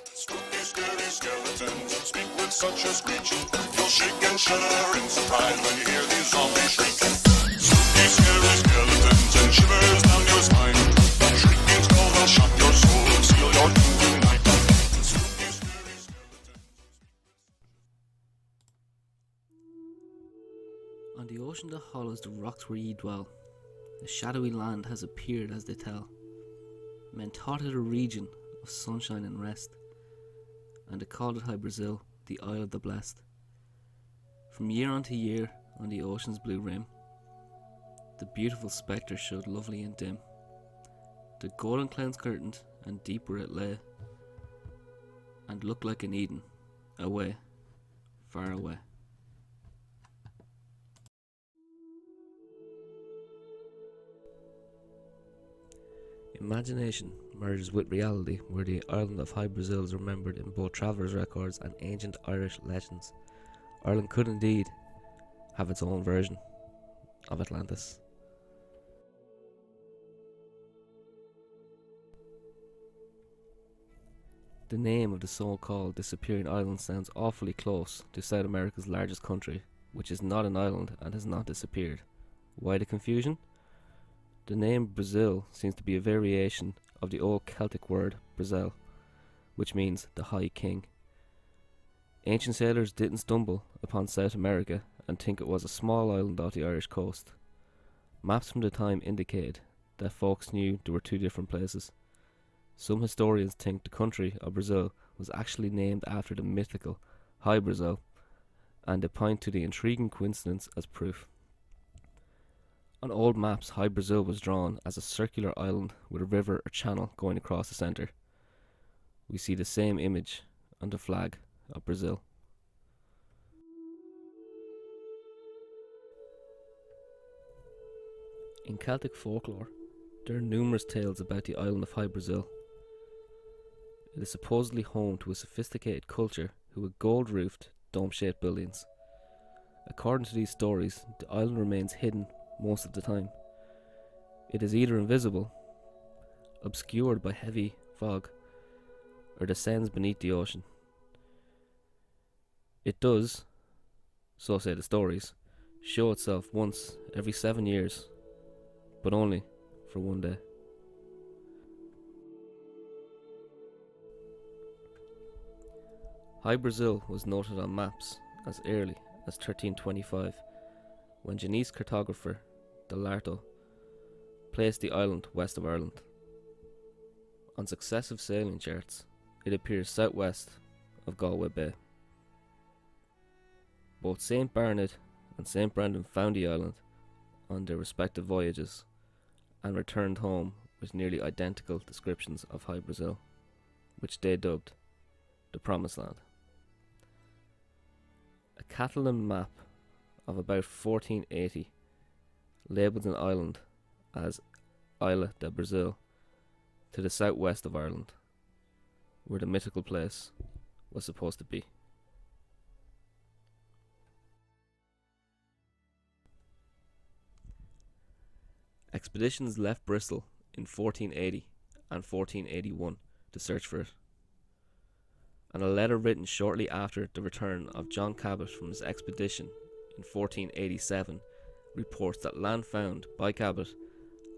Spooky, scary skeletons speak with such a screech. You'll shake and shudder in surprise when you hear these zombies shriek. Spooky, scary skeletons and shivers down your spine. Shrieking skulls will shock your soul and seal your doom tonight. Spooky, scary skeletons. On the ocean that hollows the rocks where ye dwell, a shadowy land has appeared as they tell. Men thought it a region of sunshine and rest, and they called it High Brazil, the Isle of the Blessed. From year on to year, on the ocean's blue rim, the beautiful spectre showed lovely and dim. The golden clouds curtained, and deeper it lay, and looked like an Eden, away, far away. Imagination merges with reality, where the island of High Brazil is remembered in both travellers' records and ancient Irish legends. Ireland could indeed have its own version of Atlantis. The name of the so-called disappearing island sounds awfully close to South America's largest country, which is not an island and has not disappeared. Why the confusion? The name Brazil seems to be a variation of the old Celtic word Brazil, which means the High King. Ancient sailors didn't stumble upon South America and think it was a small island off the Irish coast. Maps from the time indicated that folks knew there were two different places. Some historians think the country of Brazil was actually named after the mythical High Brazil, and they point to the intriguing coincidence as proof. On old maps, High Brazil was drawn as a circular island with a river or channel going across the centre. We see the same image on the flag of Brazil. In Celtic folklore, there are numerous tales about the island of High Brazil. It is supposedly home to a sophisticated culture who had gold-roofed, dome-shaped buildings. According to these stories, the island remains hidden most of the time. It is either invisible, obscured by heavy fog, or descends beneath the ocean. It does, so say the stories, show itself once every 7 years, but only for one day. High Brazil was noted on maps as early as 1325, when Genoese cartographer de Larto placed the island west of Ireland. On successive sailing charts, it appears southwest of Galway Bay. Both St. Bernard and St. Brendan found the island on their respective voyages and returned home with nearly identical descriptions of High Brazil, which they dubbed the Promised Land. A Catalan map of about 1480 labelled an island as Ilha de Brazil to the southwest of Ireland, where the mythical place was supposed to be. Expeditions left Bristol in 1480 and 1481 to search for it, and a letter written shortly after the return of John Cabot from his expedition in 1487 reports that land found by Cabot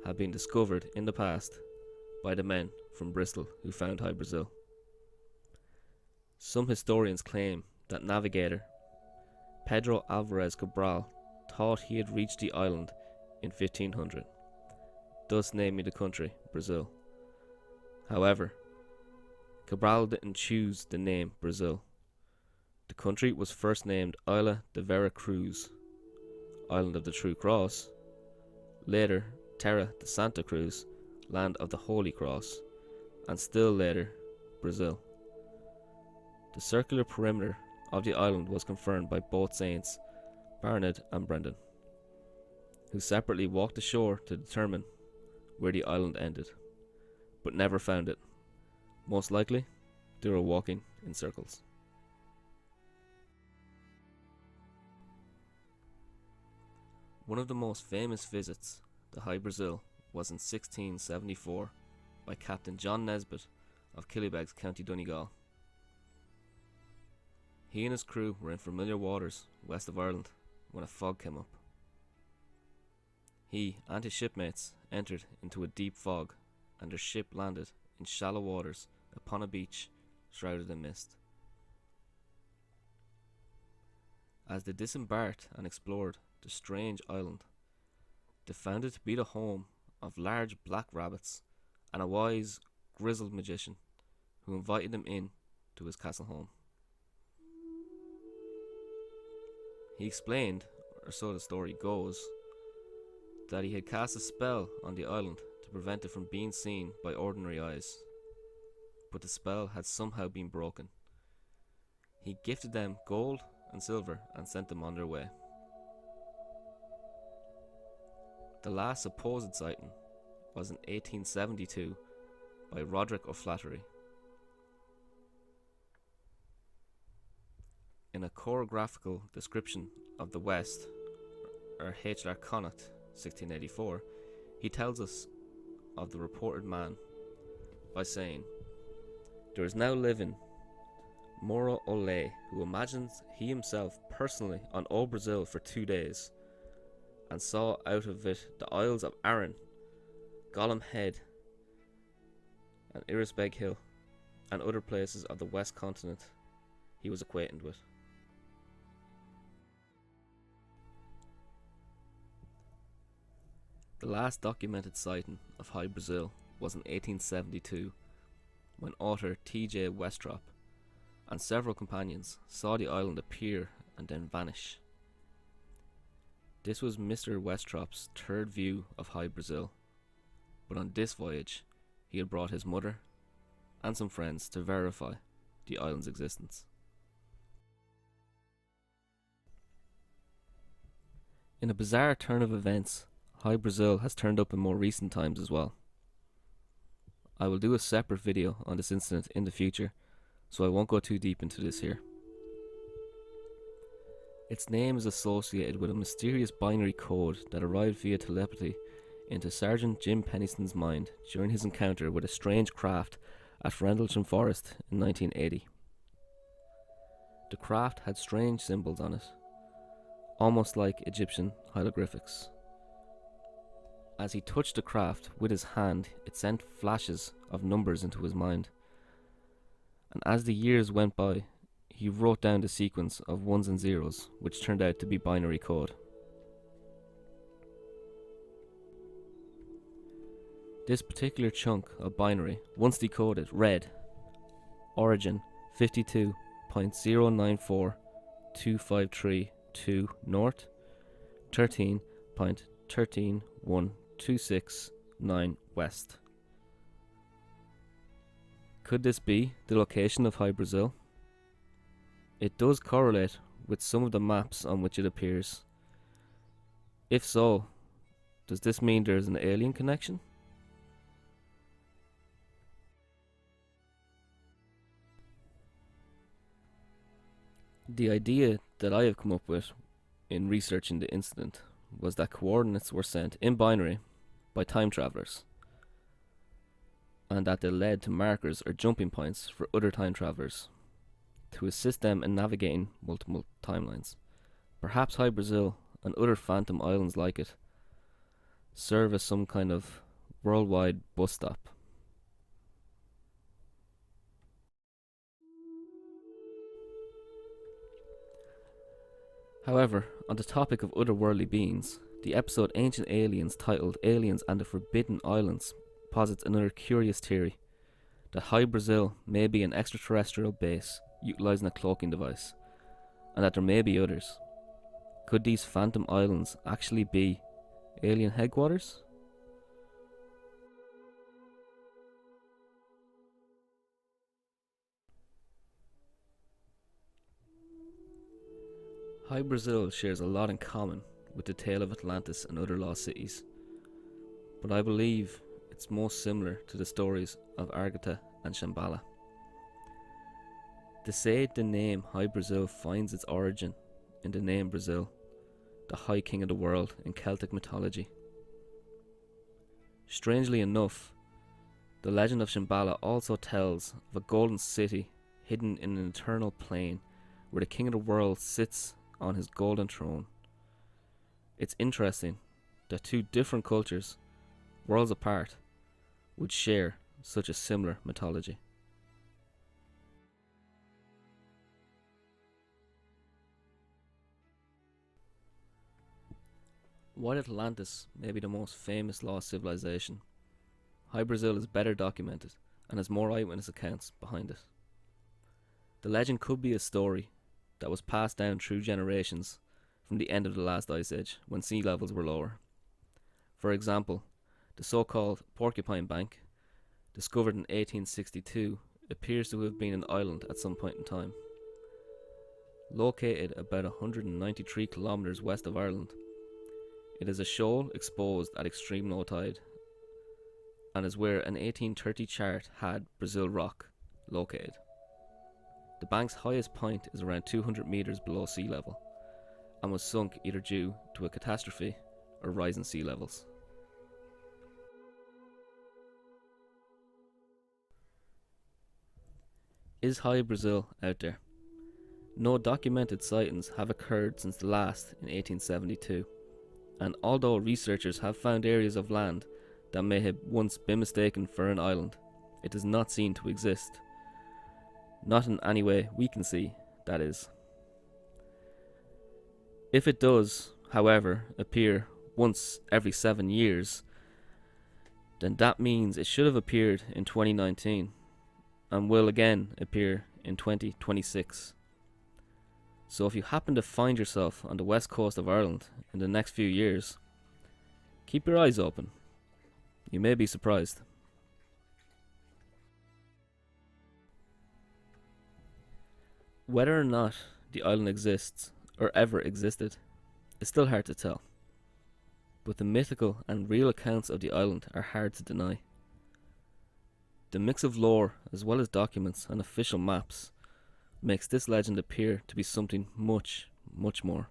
had been discovered in the past by the men from Bristol who found High Brazil. Some historians claim that navigator Pedro Alvarez Cabral thought he had reached the island in 1500, thus naming the country Brazil. However, Cabral didn't choose the name Brazil. The country was first named Ilha de Vera Cruz, Island of the True Cross, later Terra de Santa Cruz, Land of the Holy Cross, and still later Brazil. The circular perimeter of the island was confirmed by both saints, Bernard and Brendan, who separately walked ashore to determine where the island ended, but never found it. Most likely, they were walking in circles. One of the most famous visits to High Brazil was in 1674 by Captain John Nesbitt of Killybegs, County Donegal, He and his crew were in familiar waters west of Ireland when a fog came up. He and his shipmates entered into a deep fog, and their ship landed in shallow waters upon a beach shrouded in mist. As they disembarked and explored the strange island, they found it to be the home of large black rabbits and a wise, grizzled magician who invited them in to his castle home. He explained, or so the story goes, that he had cast a spell on the island to prevent it from being seen by ordinary eyes, but the spell had somehow been broken. He gifted them gold and silver and sent them on their way. The last supposed sighting was in 1872 by Roderick O'Flaherty. In a chorographical description of the West, or H.R. Connacht, 1684, he tells us of the reported man by saying, "There is now living Moro Ole, who imagines he himself personally on Old Brazil for 2 days, and saw out of it the Isles of Arran, Gollum Head, and Irisbeg Hill, and other places of the West Continent he was acquainted with." The last documented sighting of High Brazil was in 1872, when author T.J. Westrop and several companions saw the island appear and then vanish. This was Mr. Westrop's third view of High Brazil, but on this voyage he had brought his mother and some friends to verify the island's existence. In a bizarre turn of events, High Brazil has turned up in more recent times as well. I will do a separate video on this incident in the future, so I won't go too deep into this here. Its name is associated with a mysterious binary code that arrived via telepathy into Sergeant Jim Penniston's mind during his encounter with a strange craft at Rendlesham Forest in 1980. The craft had strange symbols on it, almost like Egyptian hieroglyphics. As he touched the craft with his hand, it sent flashes of numbers into his mind. And as the years went by, he wrote down the sequence of ones and zeros, which turned out to be binary code. This particular chunk of binary, once decoded, read origin 52.0942532 north, 13.131269 west. Could this be the location of High Brazil? It does correlate with some of the maps on which it appears. If so, does this mean there is an alien connection? The idea that I have come up with in researching the incident was that coordinates were sent in binary by time travelers, and that they led to markers or jumping points for other time travelers to assist them in navigating multiple timelines. Perhaps High Brazil and other phantom islands like it serve as some kind of worldwide bus stop. However, on the topic of otherworldly beings, the episode Ancient Aliens, titled Aliens and the Forbidden Islands, posits another curious theory, that High Brazil may be an extraterrestrial base utilising a cloaking device, and that there may be others. Could these phantom islands actually be alien headquarters? High Brazil shares a lot in common with the tale of Atlantis and other lost cities, but I believe it's most similar to the stories of Agartha and Shambhala. They say the name High Brazil finds its origin in the name Brazil, the High King of the world in Celtic mythology. Strangely enough, the legend of Shambhala also tells of a golden city hidden in an eternal plain where the king of the world sits on his golden throne. It's interesting that two different cultures, worlds apart, would share such a similar mythology. While Atlantis may be the most famous lost civilization, High Brazil is better documented and has more eyewitness accounts behind it. The legend could be a story that was passed down through generations from the end of the last ice age when sea levels were lower. For example, the so-called Porcupine Bank, discovered in 1862, appears to have been an island at some point in time. Located about 193 kilometres west of Ireland, it is a shoal exposed at extreme low tide and is where an 1830 chart had Brazil Rock located. The bank's highest point is around 200 metres below sea level and was sunk either due to a catastrophe or rising sea levels. Is High Brazil out there? No documented sightings have occurred since the last in 1872, and although researchers have found areas of land that may have once been mistaken for an island, it does not seem to exist. Not in any way we can see, that is. If it does, however, appear once every 7 years, then that means it should have appeared in 2019 and will again appear in 2026. So if you happen to find yourself on the west coast of Ireland in the next few years, keep your eyes open. You may be surprised. Whether or not the island exists or ever existed is still hard to tell, but the mythical and real accounts of the island are hard to deny. The mix of lore as well as documents and official maps makes this legend appear to be something much, much more.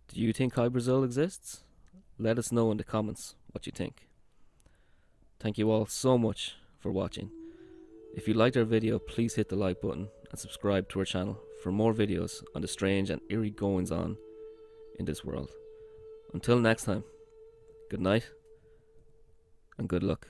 Do you think High Brazil exists? Let us know in the comments what you think. Thank you all so much for watching. If you liked our video, please hit the like button and subscribe to our channel for more videos on the strange and eerie goings on in this world. Until next time, good night and good luck.